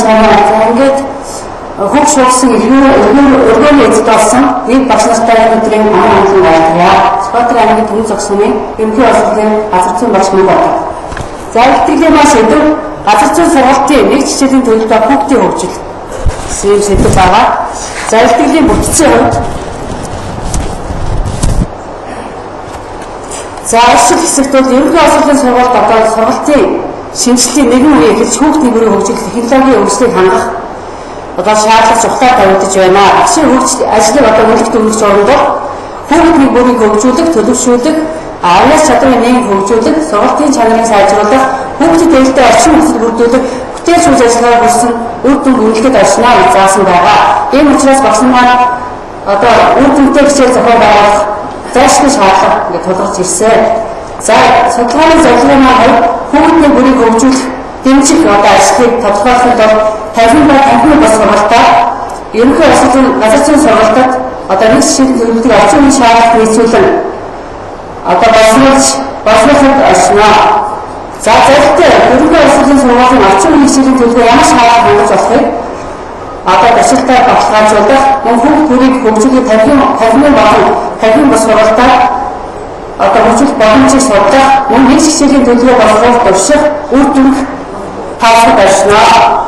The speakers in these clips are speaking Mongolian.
байна. Ингээд хөх шугсан өргөөний эзэд болсон нэг багш нартай өдрийн амгалан байлаа. Суkhbaatar аймгийн Түмэн зогсны ерөнхий боловсролын газар зүйн багш Монkhбadar. За ихтгэлийн маш өдөр газар зүйн сургалтын нэг жишээний төлөвлөлт хүүхдийн хөгжил гэсэн сэдв байгаа. За ихтгэлийн бүтцийн хувьд за ашиг хэсэгт бол ерөнхий боловсролын сургалт одоо сургалтын шинжилгээ нэгэн үеийн эхэлж хүүхдийн бүрийн хөгжил технологийн өрсөлдөлийг хангах одоо шаардлага цухтаа тавигдаж байна. Багшийн хөгжил ажлыг одоо үнэлэх төвлөрч орондоо хүүхдийн бүрийг хөгжүүлэх, төлөвшүүлэх, авьяас чадрын нэм хөгжүүлэх, сургалтын чанарыг сайжруулах, хүүхдэд дэвтэ орчин нөхцөл бүрдүүлэх, бүтээл үйл ажиллагаа хүрсэн үр дүн үнэлэхэд орчноо гэж заасан байгаа. Ийм учраас багш нар маань одоо үр дүнтэй хичээл зохион байгуулах зайлшгүй шаардлага ингээд тулгарч ирсэн. За судалгааны зорилго маань хүүхдийн бүрийг хөгжүүлэх дэмжих одоо ажлыг тодорхойлоход бол 50 ба 50 бас сургалтаа ерөнхий боловсролын газар зүйн сургалтад одоо нэг жишээний төлөвлөлтийг орчин үеийн шаардлагыг нийцүүлэн одоо боловсруулахад орчноо. За зөвхөн ерөнхий боловсролын сургуулийн орчин үеийн хичээлийн төлөвлөгөө ямар шаардлага хангаж болохыг одоо башилтаар баталгаажуулах, хүүхд бүрийг хөгжүүлэх 50 болон 50 бас сургалтаа одоо хөгжих боломжийг судлах, нэг хичээлийн төлөвлөгөө боловсруулах, төвших, үр дүнг таалах орчноо.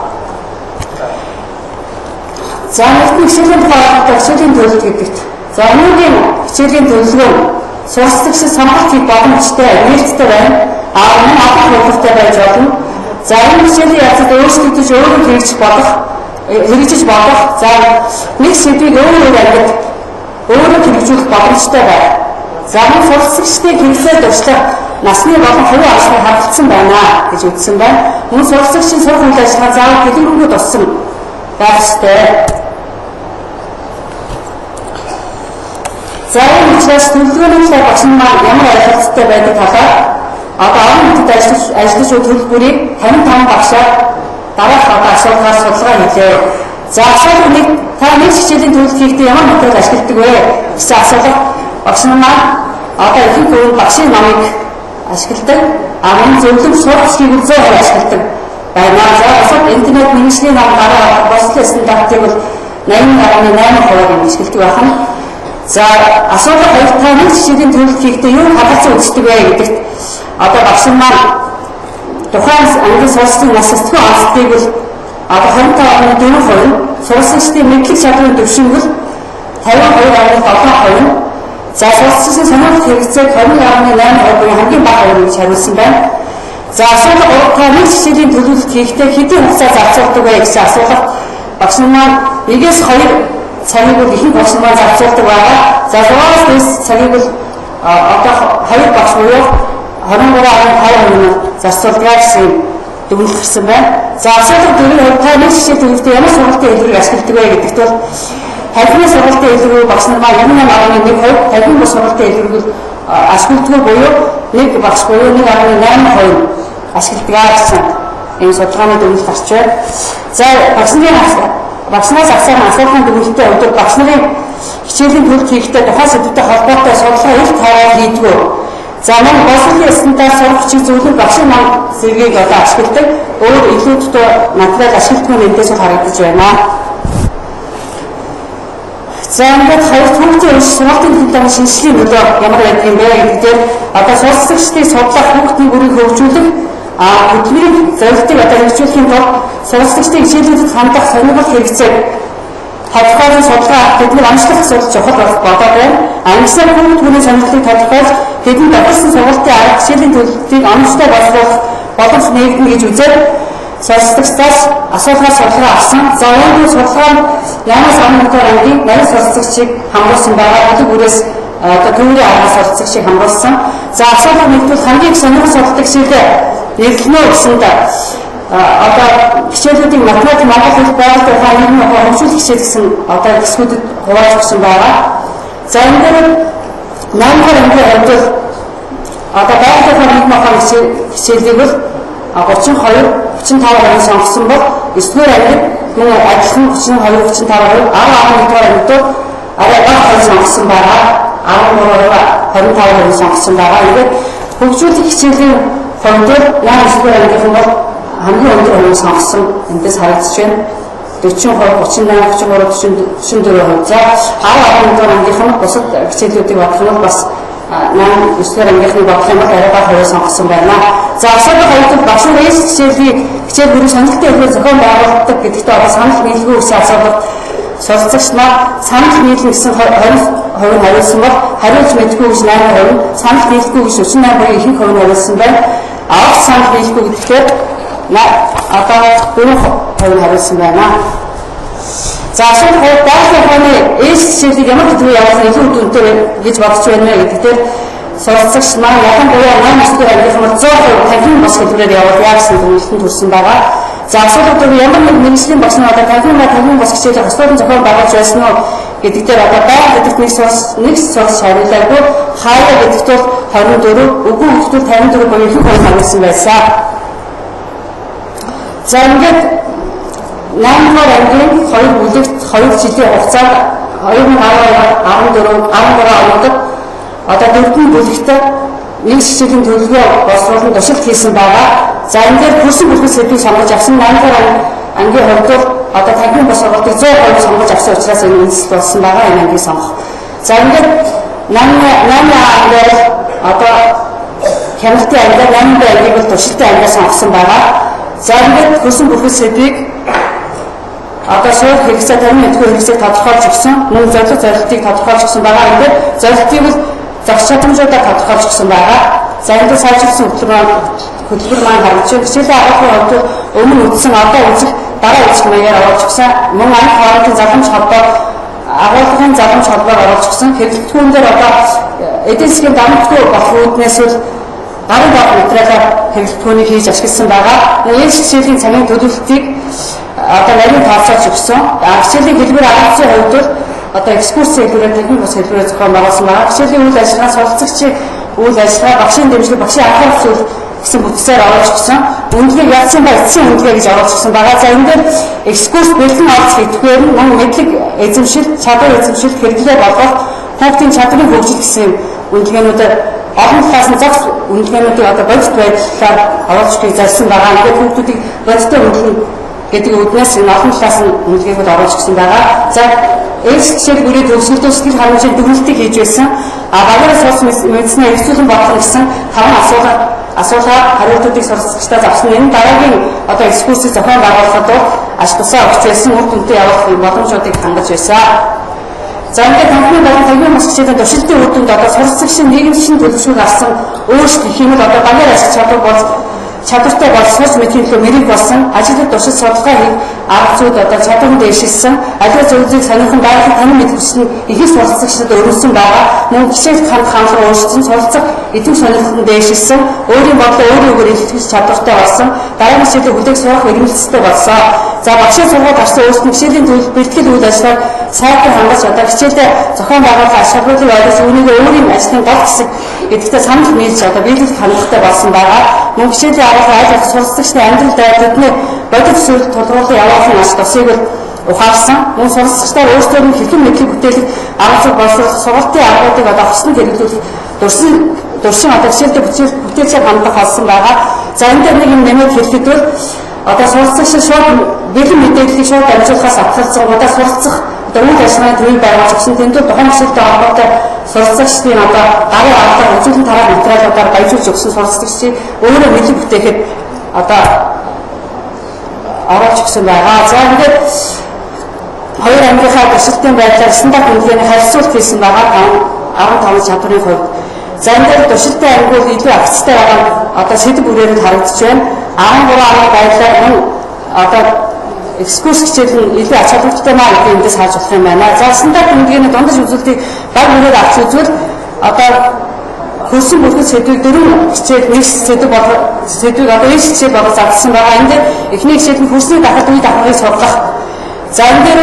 За нэг хичээлийн тухай хичээлийн төлөвлөлт гэдэгт. За өнөөгийн хичээлийн төлөвлөгөө сурсагчид сонгох хийх боломжтой, нээлттэй байна. Мөн олон хөлбөртэй байж болно. За энэ хичээлийн явцад өөрсдөө өөрөө хэрэгжиж болох. За нэг сэдвийг өөрөө амьд өөрөө хэрэгжүүлэх боломжтой байна. За мөн сурсагчдын хэрэгцээ туршлах насны болон хувийн ажлыг хадгалсан байна гэж үзсэн байна. Мөн сурсагчдын сурах үйл ажиллагаа заавал дэлгэрэнгүй туссан байх ёстой. За энэ учраас төлөвлөгөөний талаар багш нар ямар ойлголттой байдаг талаар одоо олон нийтэд ажиллаж буй төлбөрийг 55 багшаар дараах одоо асуулгаар судалгаа хийлээ. За асуулт нэг та нэг хичээлийн төлөвлөлт хийхдээ ямар материал ашигладаг вэ гэсэн асуулт багш нар одоо ихэнх нь багшийн номыг ашигладаг, мөн зөвлөм сургалтыг 100% ашигладаг байна. За бусад интернет мэргэжлийн ном дараа бослон стандартыг бол 80.8% ашигладаг байна. За асуулт хоёр та нэг жишээний төлөвлөлт хийхдээ юу хадгалсан үздэг вэ гэдэгт одоо багш нар тухайн ангийн сургалтын нас өсгөө онцлогыг бол одоо 25.4%, сургалтын мэдлэг чадрын төвшинг бол 52.7%, за сургалтын сонирхол хэрэгцээг 20.8% хамгийн бага хувь гэж хариулсан байна. За асуулт 3 та нэг жишээний төлөвлөлт хийхдээ хэдийн хугацаа зарцуулдаг вэ гэсэн асуулт багш нар 1-2 цагийг бол ихэнх багш нар зарцуулдаг байгаа. За 6-аас дээш цагийг бол одоо 2 багш буюу 23.5% зарцуулдаг гэсэн дүгнэлт гарсан байна. За асуулт 4 та нэг жишээ төлөвлөлтөд ямар сургалтын хэлбэрийг ашигладаг вэ гэдэгт бол тархины сургалтын хэлбэрийг багш нар 88.1%, тархины бус сургалтын хэлбэрийг ашигладаг буюу нэг багш буюу 1.8% ашигладаг гэсэн энэ судалгааны дүгнэлт гарч байна. За багшнаас асуусан асуултын дүгнэлттэй өдөр багш нарын хичээлийн төлөвлөлт хийхдээ тухайн сэдвтэй холбоотой судалгаа их таарал хийдгүү. За мөн боловсролын стандарт сургагчид зөвлөх багшийн ном зэргийг одоо ашигладаг, өөр илүү дутуу материал ашигладаг нэмтээс харагдаж байна. За ингээд хоёр хүүхдийн сургалтын төлөвлөгөөний шинжилгээний нөлөө ямар байдаг юм бэ гэдгээр одоо сурсагчдыг судлах, хүүхдийн бүрийг хөгжүүлэх, хөдөлмөрийн зорилтыг одоо хэрэгжүүлэхийн тулд сурсагчдын хичээлүүдэд хандах сонирхол хэрэгцээг тодорхойлон судалгаа тэдний онцлог асуудал чухал болох болоод байна. Ангисаар хүүхд бүрийн сонирхлыг тодорхойлж тэдний тохирсон сургалтын арга хичээлийн төлөвлөлтийг оновчтой боловсруулах боломж нэгдэнэ гэж үзээд сурсагчдаас асуулгаар судалгаа авсан. За үүний судалгаа нь ямар санамжаар ангийн нарийн сурсагчийг хамруулсан байгаа. Бүлэг бүрээс одоо төвийн арга сурсагчийг хамруулсан. За асуулгаар нэгдвэл хамгийн их сонирхол судалдаг хичээлээ нэрлэнэ гэсэнд одоо хичээлүүдийн математик, монгол хэл, байгаль тухай, нийгмийн ухаан, хөгжүүлэх хичээл гэсэн одоо хэсгүүдэд хуваалцсан байгаа. За энэ дээр 8 дахь ангийн хувьд одоо байгаль тухай, нийгмийн ухаан хичээлийг бол 32-35% сонгосон бол 9-р ангид мөн адилхан 32-35%, 11-р ангид арай бага хувь сонгосон байгаа. 13-25% сонгосон байгаа. Ингээд хөгжүүлэх хичээлийн хувьд 9-р ангийнхан бол хамгийн өндөр хувийг сонгосон эндээс харагдаж байна. 40%, 38, 34%. За 10 дугаар ангийнхан бусад хичээлүүдийг бодох юм бол бас 8-9 ангийнхны бодлого юм арай бага хувийг сонгосон байна. За асуудал хоёрт багш нар хичээл бүрийн сонирхолтой хэлбэр зохион байгуулдаг гэдэгтээ одоо санал нийлгүй гэсэн асуудал суралцагч нар санал нийлнэ гэсэн 20% хариулсан бол хариулж мэдгүй гэж 8%, санал нийлэхгүй гэж 38% ихэнх хувь хариулсан байна. Авах санал нийлэхгүй гэдэгтээ одоо 4% хариулсан байна. За асуудал хоёр байгалийн ухааны ээлж хичээлийг ямар хэдэн явуулсан илүү дүнтэй гэж бодож байна гэдэгтээ суралцагч маань ялангуяа 8-9 ангийнхан 100% танхим бос хэлбэрээр явуулъя гэсэн зөвлөлтөнд хүрсэн байгаа. За асуудал ямар нэг мэргэжлийн багш нар одоо танхим бос хичээлийг асуудал зохион байгуулж байсан уу гэдэгтээ одоо байгаль гэдэгт нэг суралц хариулаагүй, хаяа гэдэгт бол 24, үгүй гэдэгт 54% их хувь хариулсан байсан. За ингээд 8-р ангийн 2 бүлэгт 2 жилийн хугацаанд 2012-13 онд одоо 4 бүлэгт нэг хичээлийн төлөвлөгөө боловсруулан туршилт хийсэн байгаа. За энэ дээр хөрсөн бүлгээс хэдийг сонгож авсан 8-р ангийн хувьд одоо танхим бос сургалтыг 100% сонгож авсан учраас энэ үндэслэл болсон байгаа энэ ангийг сонгох. За ингээд 8 ангиар одоо хяналтын ангиар 8-р ангийг бол туршилтын ангиар сонгосон байгаа. За ингээд хөрсөн бүлгээс хэдийг одоо суух хэрэгцээ 50 мэдгүй хэрэгцээг тодорхойлж өгсөн, мөн зорилтыг тодорхойлж өгсөн байгаа. Ингээд зорилтыг бол зах чадамжуудаар тодорхойлж өгсөн байгаа. За энэ сайжруулсан хөтөлбөр маань харагдаж байна. Хичээлийн агуулгын хувьд өмнө үтсэн одоо үзэх дараа үзэх маягаар оруулж өгсөн. Мөн анх хоорондын заламж холбоо агуулгын заламж холбоог оруулж өгсөн. Хэрэглэгдэхүүн дээр одоо эдийн засгийн дамжгүй болох үүднээс л гарын даах материалаар хэрэглэгдэхүүнийг хийж ашигласан байгаа. Энэ хичээлийн цагийн төлөвлөлтийг одоо нарийн тооцоолж өгсөн. Хичээлийн хэлбэр агуулгын хувьд одоо экскурсын хэлбэрээр танхим бос хэлбэрээр зохион байгуулсан байгаа. Хичээлийн үйл ажиллагаа суралцагчийн үйл ажиллагаа, багшийн дэмжлэг, багшийн анхаарал зүйл гэсэн бүтцээр оруулж өгсөн. Үнэлгээг яатсан ба эцсийн үнэлгээ гэж оруулж өгсөн байгаа. За энэ дээр экскурс бэлэн орц хийдгээр мөн мэдлэг эзэмшил, чадвар эзэмшил, хэрэглээ болгох, хүүхдийн чадрын хөгжил гэсэн үнэлгээнүүдээр олон талаас нь зах үнэлгээнүүдийг одоо бодит байдлаар оруулж өгөхийг зорьсон байгаа. Тэгээд хүүхдүүдийг бодиттой үнэлнэ гэдэг үднээс энэ олон талаас нь үнэлгээг оруулж өгсөн байгаа. За ээлж хичээл бүрийн төгсгөлтөө сэтгэл хангамжийн дүгнэлтийг хийж байсан. Багаараа сурч мэдснээр эргцүүлэн бодох гэсэн 5 асуулгаар хариултуудыг суралцагчдаас авсан. Энэ дараагийн одоо экскурсийг зохион байгуулахад аж тусаа өгч байсан, үр дүнтэй явах боломжуудыг хангаж байсан. За ингээд танхимын бос хичээлийн туршилтын үр дүнд одоо суралцагчийн нийгэмшин төлөвшөөг авсан өөрчлөлт гэх юм бол одоо багаар ашиг чадвартай боловсруулж мэдхийн төлөө мэрэг болсон, ажилд туршилт судалгаа хийх арга зүйд одоо чадвар дэвшилсэн, аливаа зүйлийг сонирхон байгалийн танин мэдгүйсэн их суралцагчдад өргөсөн байгаа. Мөн хичээл хандлага өөрчлөсөн, суралцах эдийн сонирхолд дэвшилсэн, өөрийн бодлоо өөрийн үгээр илэрхийлэх чадвартай болсон, дараагийн хичээлийг бүтээх сурах эрмэлзэлтэй болсон. За багшийн сургууль гарсан өөрсдийн хичээлийн төлөв бэлтгэл үйл ажиллагааг сайхан хангаж одоо хичээлдээ зохион байгуулах ашиглалтыг ойлгож үүнийг өөрийн ажлын гол хэсэг гэдэгтээ санал нийлж одоо биелүүлэх хандлагатай болсон байгаа. Мөн хичээлийн агуулгын айл болох суралцагчдын амьдрал байдлыг бодит зүйл тулгуурлан явуулсан аж тусыг ухаарсан. Мөн суралцагчдаар өөрсдөө нь хэрхэн мэдлэг бүтээлэг арга боловсруулах сургалтын аргуудыг одоо хослон хэрэглүүлэх дуршин одоо хичээлдээ бүтээлчээр хандах болсон байгаа. За энэ дээр нэг юм нэмээд хэлэхэд бол одоо суралцагч шууд бэлэн мэдээллийг шууд амжуулахаас ахалцсан удаа суралцах одоо үйл ажиллагааны төвийг байгуулж өгсөн. Тэндүү тухайн хичээлтэй холбоотой суралцагчдын одоо гарын аргаар үзүүлэн тараах материалуудаар баяжуулж өгсөн суралцагчдыг өөрөө мэдлэг бүтээхэд одоо оруулж өгсөн байгаа. За ингээд хоёр ангийнхаа туршилтын байдлаар стандарт үнэлгээний харьцуулт хийсэн байгаа 15 чадварын хувьд. За ингээд туршилтын ангиуд илүү акцтай байгаа одоо сэдв бүрээр харагдаж байна. 13 анги байдлаар энэ одоо экскурс хичээл нь илүү ач холбогдолтой маа гэдэг эндээс харж болох юм байна. За стандарт үнэлгээний дундаж үзүүлэлтийг баг бүрээр авч үзвэл одоо хөрсөн бүлгэл сэдвийг 4 хичээл нэг сэдвийг одоо энэ хичээл болгож зарласан байгаа. Энд дээр эхний хичээл нь хөрсний дахад үе давхрыг судлах. За энэ дээр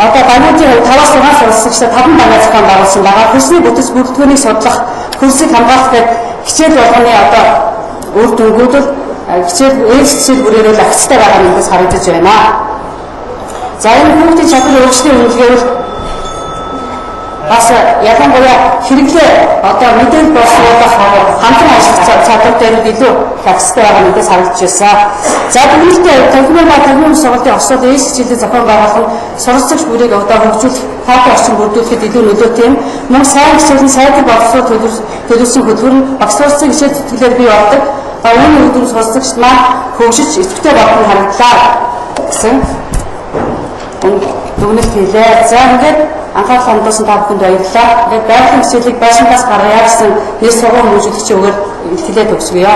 одоо бануудын 5-6 суралцагчдад 5 банаа зохион байгуулсан байгаа. Хөрсний бүтэц бүрэлдэхүүнийг судлах, хөрсийг хамгаалах гэдэг хичээл болгоны одоо үр дүнгууд л хичээл бүрээр л акцтай байгаа юм бас харагдаж байна. За энэ хүүхдийн чадвар өөрчлөлтийн үнэлгээ бол бас ялангуяа хэрэглээ одоо мэдээлэл боловсруулах хамтран ажиллах чадвар дээр илүү хягцтай байгаа нэгээс харагдаж байсан. За бүгдээ төгнөө ба төгнөө сургалтын осол ээж хичээлийн зохион байгуулах суралцагч бүрийг одоо хөгжүүлэх хаалтын орчин бүрдүүлэхэд илүү нөлөөтэй юм. Мөн сайн хичээлийн сайдар боловсрол төлөвлөсөн хөтөлбөр нь багц суралцсан хичээл зүтгэлээр бий болдог. Үүний өдөр суралцагчид маань хөгжиж идэвхтэй болох нь харагдлаа гэсэн дүгнэлт хийлээ. За ингээд анхаарал хандуулсан та бүхэнд баярлалаа. Тэгээд байгалийн хичээлийг байшингаас гаргая гэсэн нэр сургууль хүмүүжүүлэгчийн үгээр илтгэлээ төгсгөё.